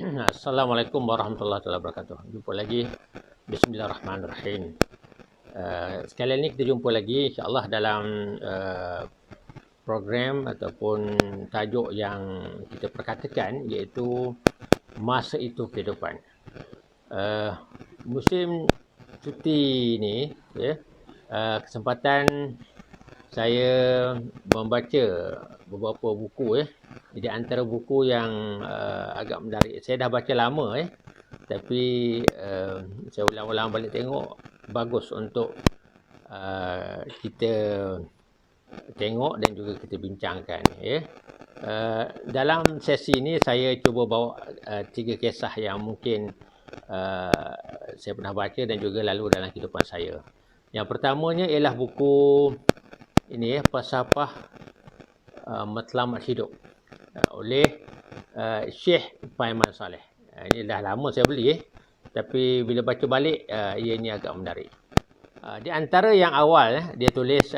Assalamualaikum warahmatullahi wabarakatuh. Jumpa lagi. Bismillahirrahmanirrahim. Sekali ini kita jumpa lagi insya-Allah dalam program ataupun tajuk yang kita perkatakan, iaitu masa itu kehidupan. Musim cuti ni, kesempatan saya membaca beberapa buku. Jadi antara buku yang agak menarik, saya dah baca lama, tapi saya ulang-ulang balik tengok, bagus untuk kita tengok dan juga kita bincangkan. Dalam sesi ini saya cuba bawa 3 kisah yang mungkin saya pernah baca dan juga lalu dalam kehidupan saya. Yang pertamanya ialah buku ini, Falsafah Matlamat Hidup, oleh Syekh Paiman Saleh. Ini dah lama saya beli, tapi bila baca balik ianya agak menarik. Di antara yang awal dia tulis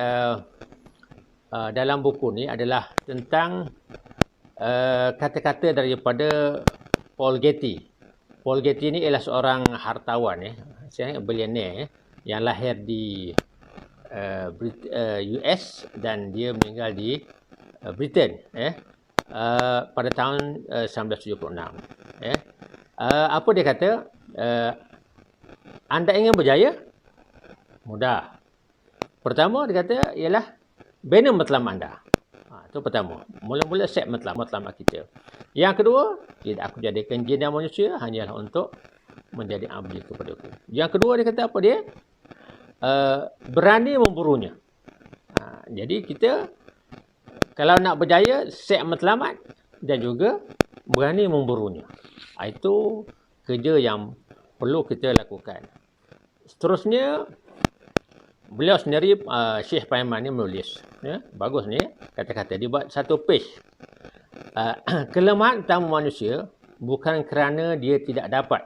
dalam buku ni adalah tentang kata-kata daripada Paul Getty. Paul Getty ni ialah seorang hartawan, billionaire, yang lahir di US dan dia meninggal di Britain pada tahun 1976. Apa dia kata? Anda ingin berjaya? Mudah. Pertama dia kata ialah bina matlamat anda. Itu pertama. Mula-mula set matlamat kita. Yang kedua, tidak aku jadikan jin dan manusia hanyalah untuk menjadi abdi kepadaku. Yang kedua dia kata apa dia? Berani memburunya. Jadi kita kalau nak berjaya, set matlamat dan juga berani memburunya. Itu kerja yang perlu kita lakukan. Seterusnya, beliau sendiri, Syekh Paiman ni menulis. Bagus ni, kata-kata. Dia buat satu page. Kelemahan utama manusia bukan kerana dia tidak dapat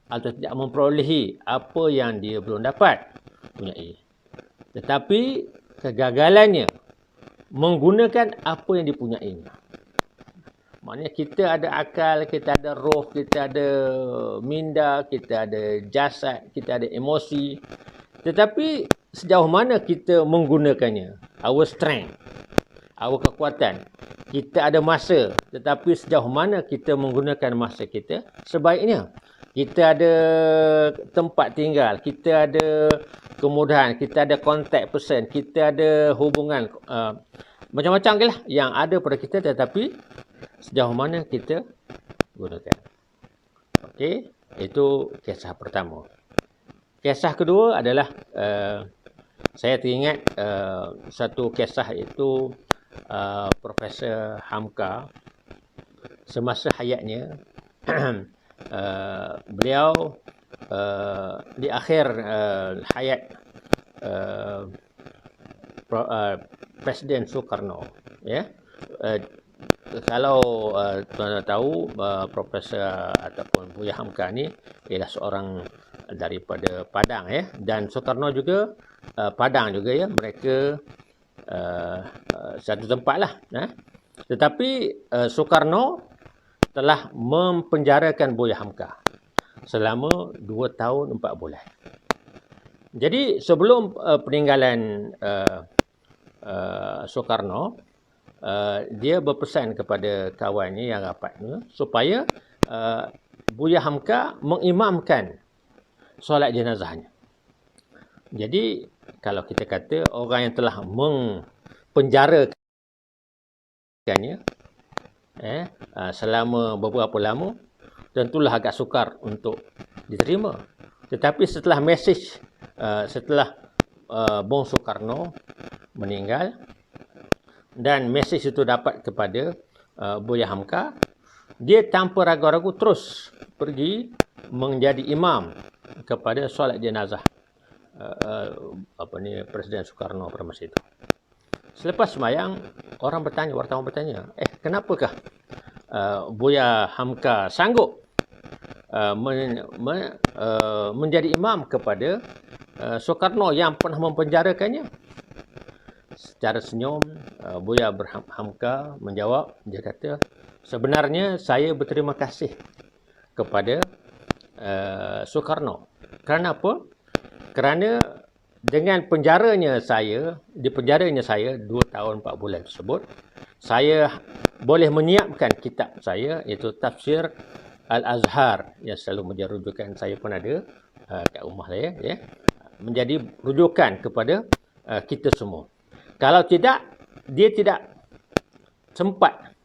atau tidak memperolehi apa yang dia belum dapat punyai. Tetapi kegagalannya menggunakan apa yang dipunyainya. Maknanya kita ada akal, kita ada roh, kita ada minda, kita ada jasad, kita ada emosi. Tetapi sejauh mana kita menggunakannya? Our strength, our kekuatan. Kita ada masa, tetapi sejauh mana kita menggunakan masa kita sebaiknya? Kita ada tempat tinggal, kita ada kemudahan, kita ada contact person, kita ada hubungan, macam-macam lah yang ada pada kita, tetapi sejauh mana kita gunakan. Okey, itu kisah pertama. Kisah kedua adalah saya teringat satu kisah itu Profesor Hamka semasa hayatnya. Beliau di akhir hayat Presiden Soekarno, kalau tuan-tuan tahu, Profesor ataupun Buya Hamka ni ialah seorang daripada Padang, dan Soekarno juga Padang juga, mereka satu tempat lah. Tetapi Soekarno telah mempenjarakan Buya Hamka selama 2 tahun 4 bulan. Jadi sebelum peninggalan Soekarno, dia berpesan kepada kawannya yang rapatnya supaya Buya Hamka mengimamkan solat jenazahnya. Jadi kalau kita kata orang yang telah mempenjarakannya selama beberapa lama, tentulah agak sukar untuk diterima. Tetapi setelah mesej, setelah Bung Soekarno meninggal dan mesej itu dapat kepada Buya Hamka, dia tanpa ragu-ragu terus pergi menjadi imam kepada solat jenazah Presiden Soekarno pada masa itu. Selepas sembahyang, wartawan bertanya, kenapakah Buya Hamka sanggup menjadi imam kepada Soekarno yang pernah mempenjarakannya? Secara senyum, Buya Hamka menjawab, dia kata, sebenarnya saya berterima kasih kepada Soekarno. Kerana apa? Kerana dengan dipenjaranya saya 2 tahun 4 bulan tersebut, saya boleh menyiapkan kitab saya, iaitu Tafsir Al-Azhar, yang selalu menjadi rujukan. Saya pun ada kat rumah saya, ya, menjadi rujukan kepada kita semua. Kalau tidak, dia tidak sempat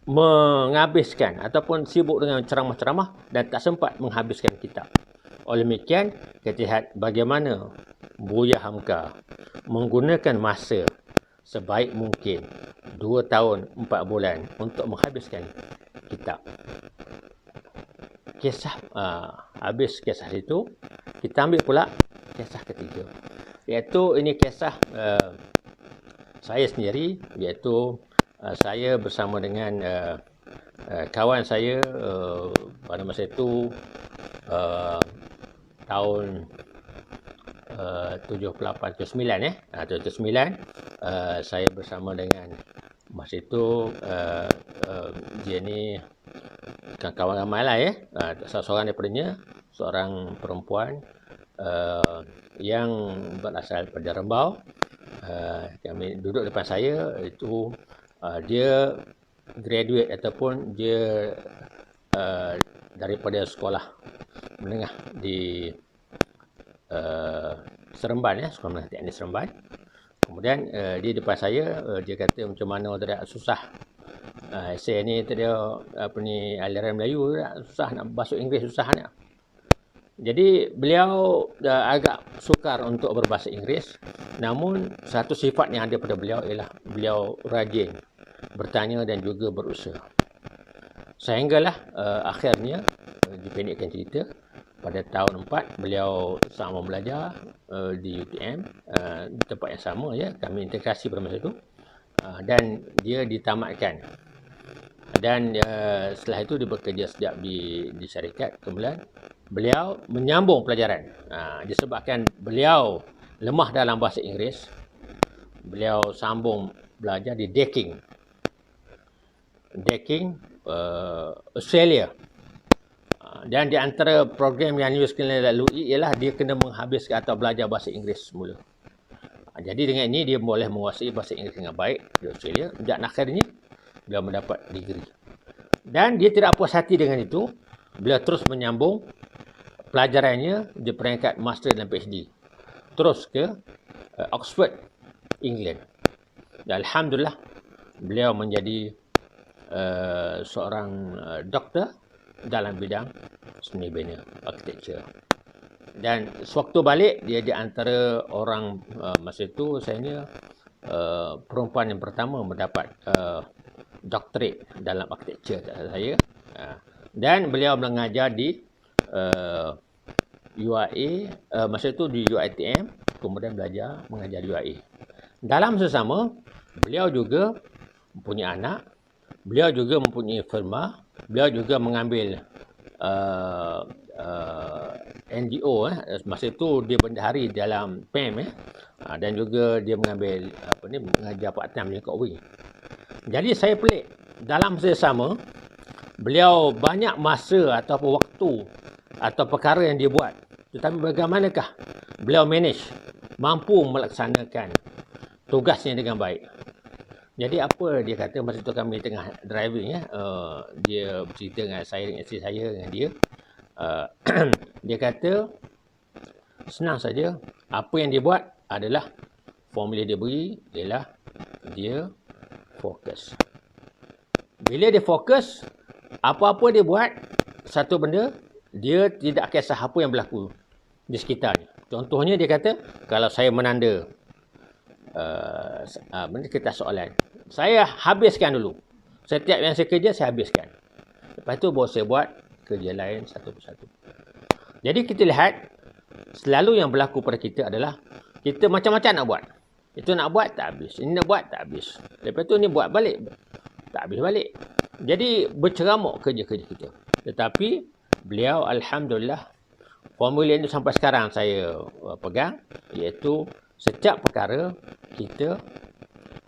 menghabiskan ataupun sibuk dengan ceramah-ceramah dan tak sempat menghabiskan kitab. Oleh demikian, kita lihat bagaimana Buya Hamka menggunakan masa sebaik mungkin 2 tahun 4 bulan untuk menghabiskan kitab. Kisah habis kisah itu, kita ambil pula kisah ketiga, iaitu ini kisah saya sendiri, iaitu saya bersama dengan kawan saya pada masa itu tahun 78-79, 79, saya bersama dengan masa itu dia ni kawan ramai lah, ya, seorang daripadanya seorang perempuan yang berasal daripada Rembau. Kami duduk depan saya, itu dia graduate ataupun dia daripada sekolah menengah di Seremban, ya, sekolah menengah teknik Seremban. Kemudian dia depan saya, dia kata macam mana tidak susah. Saya ni dia aliran Melayu, susah nak bahasa Inggeris, susah nak. Jadi beliau agak sukar untuk berbahasa Inggeris, namun satu sifat yang ada pada beliau ialah beliau rajin bertanya dan juga berusaha. Sehinggalah akhirnya, dipendekkan cerita, pada tahun 4 beliau sama belajar di UTM, di tempat yang sama, ya, kami integrasi pada masa itu, dan dia ditamatkan. Dan setelah itu dia bekerja sekejap di syarikat. Kemudian beliau menyambung pelajaran. Disebabkan beliau lemah dalam bahasa Inggeris, beliau sambung belajar di Decking Australia. Dan di antara program yang New Zealand lalui ialah dia kena menghabiskan atau belajar bahasa Inggeris semula. Jadi dengan ini dia boleh menguasai bahasa Inggeris dengan baik di Australia. Dan akhirnya beliau mendapat degree. Dan dia tidak puas hati dengan itu. Beliau terus menyambung pelajarannya di peringkat master dan PhD. Terus ke Oxford, England. Dan Alhamdulillah, beliau menjadi seorang doktor dalam bidang seni bina, architecture. Dan sewaktu balik, dia di antara orang masa itu, saya perempuan yang pertama mendapat doctorate dalam architecture saya. Dan beliau mengajar di UIA, masa itu di UiTM, kemudian belajar mengajar di UIA. Dalam masa sama, beliau juga mempunyai anak, beliau juga mempunyai firma, beliau juga mengambil NGO, masa itu dia bendahari dalam PEM, dan juga dia mengambil mengajar part-time kat UiA. Jadi saya pelik, dalam masa sama beliau banyak masa atau waktu atau perkara yang dia buat, tetapi bagaimanakah beliau manage, mampu melaksanakan tugasnya dengan baik. Jadi apa dia kata, masa itu kami tengah driving, dia bercerita dengan saya, dengan isteri saya, dengan dia. Dia kata senang saja, apa yang dia buat adalah formula dia beri ialah dia fokus. Bila dia fokus, apa-apa dia buat satu benda, dia tidak kisah apa yang berlaku di sekitarnya. Contohnya dia kata, kalau saya menanda kertas soalan, saya habiskan dulu. Setiap yang saya kerja, saya habiskan. Lepas tu baru saya buat kerja lain satu persatu. Jadi kita lihat, selalu yang berlaku pada kita adalah kita macam-macam nak buat. Itu nak buat, tak habis. Ini nak buat, tak habis. Lepas tu ni buat balik, tak habis balik. Jadi berceramuk kerja-kerja kita. Tetapi beliau Alhamdulillah, formula itu sampai sekarang saya pegang, iaitu setiap perkara kita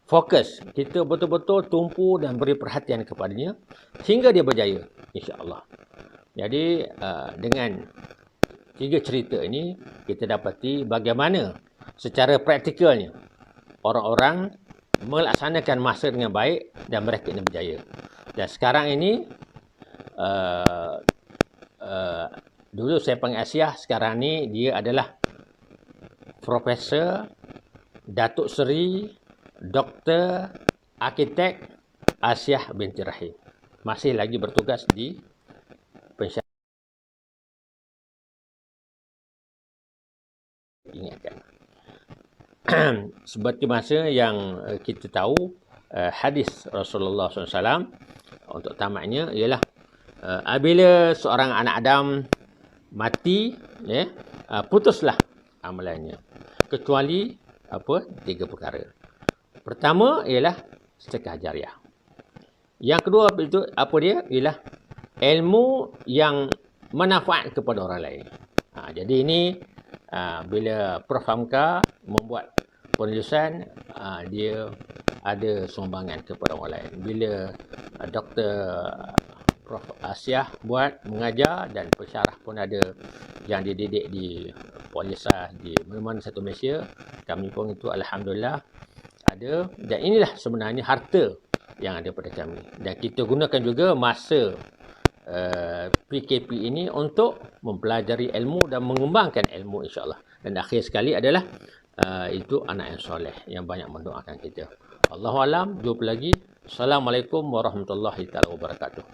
fokus, kita betul-betul tumpu dan beri perhatian kepadanya hingga dia berjaya, insya-Allah. Jadi dengan 3 cerita ini kita dapati bagaimana secara praktikalnya orang-orang melaksanakan masa dengan baik dan mereka ini berjaya. Dan sekarang ini dulu saya panggil Asiah, sekarang ni dia adalah Profesor, Datuk Seri, Doktor, Arkitek Asiah binti Rahim. Masih lagi bertugas di pensyaratan. Ingatkan. Seperti masa yang kita tahu, hadis Rasulullah SAW untuk tamatnya ialah apabila seorang anak Adam mati, putuslah amalannya. Kecuali 3 perkara. Pertama ialah sedekah jariah. Yang kedua itu ialah ilmu yang manfaat kepada orang lain. Jadi ini bila Prof Hamka membuat penulisan, dia ada sumbangan kepada orang lain. Bila Dr. Prof Asiah buat mengajar dan pensyarah pun ada yang dididik di Polisah di mana-mana satu Malaysia, kami pun itu alhamdulillah ada, dan inilah sebenarnya harta yang ada pada kami, dan kita gunakan juga masa PKP ini untuk mempelajari ilmu dan mengembangkan ilmu insya-Allah. Dan akhir sekali adalah itu anak yang soleh yang banyak mendoakan kita. Allahu alam, jumpa lagi. Assalamualaikum warahmatullahi taala wabarakatuh.